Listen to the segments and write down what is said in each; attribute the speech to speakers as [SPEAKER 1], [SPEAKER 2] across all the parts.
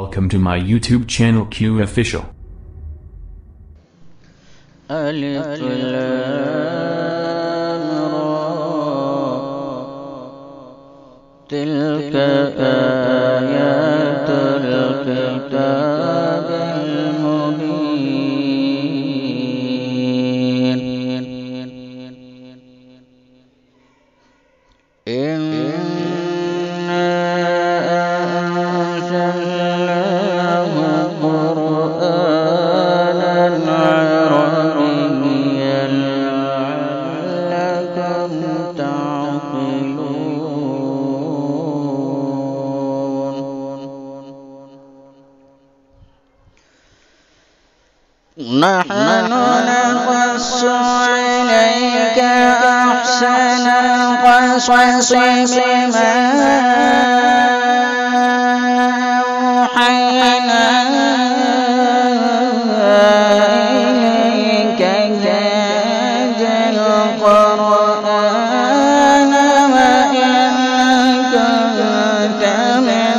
[SPEAKER 1] Welcome to my YouTube channel Q Official.
[SPEAKER 2] ألف لام را تلك آيات الكتاب المبين إنا أنزلناه قرآنا عربيا لعلكم تعقلون نحن نقص عليك أحسن القصص بما أوحينا إليك هذا القرآن وإن كنت من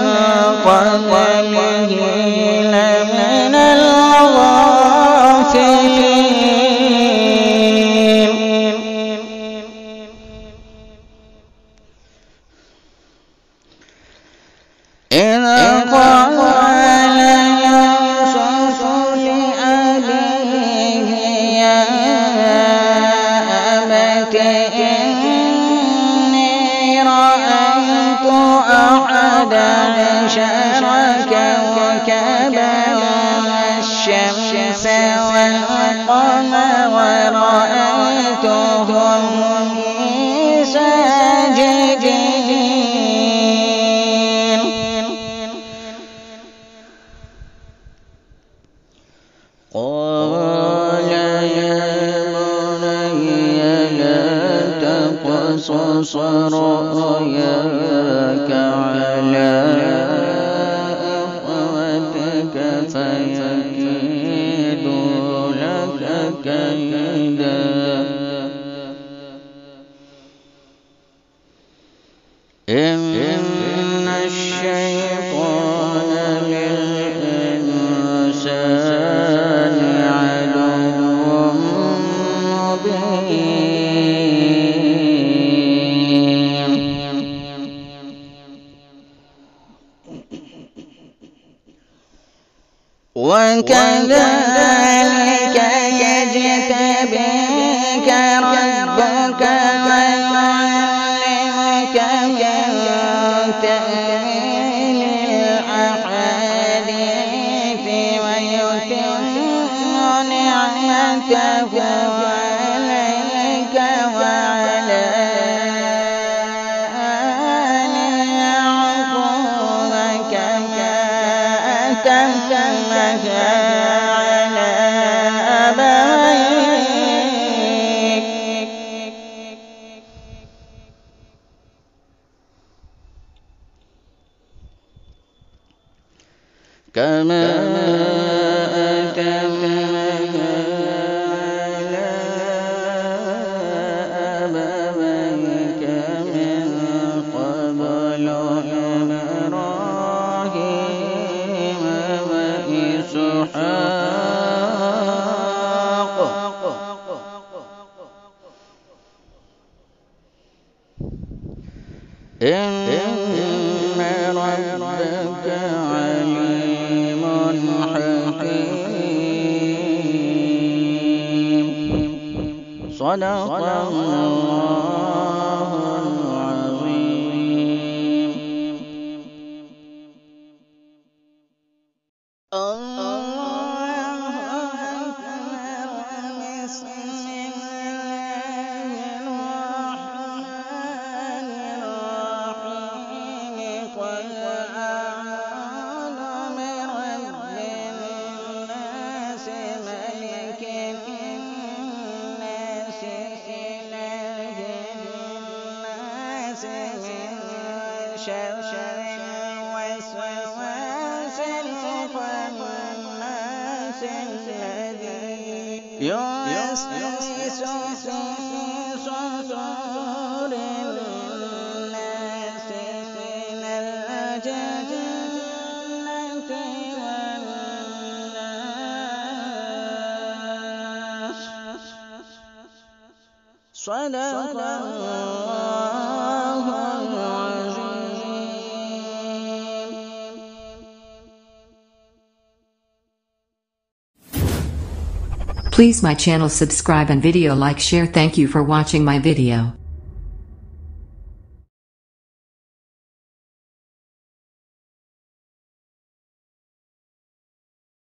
[SPEAKER 2] قبله لمن الغافلين إذ قال يوسف لأبيه يا أبت إني رأيت أحد عشر كوكبا والشمس والقمر ورأيتهم لي ساجدين قال يا بني لا تقصص رؤياك على أخوتك فيكيدوا لك كيدا إن الشيطان للإنسان عدو مبين وكذلك يجتبيك ربك ويعلمك من تأويل الأحاديث ويتم نعمته عليك وعلى آل يعقوب كما أتمها على أبويك كما أتمها على أبويك من قبل إبراهيم وإسحاق إن ربك عليم حكيم صدق الله العظيم. الله أكبر. بسم الله الرحمن الرحيم قل أعوذ برب الناس ملك الناس إله الناس من شر الوسواس الخناس الذي يوسوس في صدور الناس من الجنة صدق الله العظيم.
[SPEAKER 3] Please my channel subscribe and video like share. Thank you for watching my video.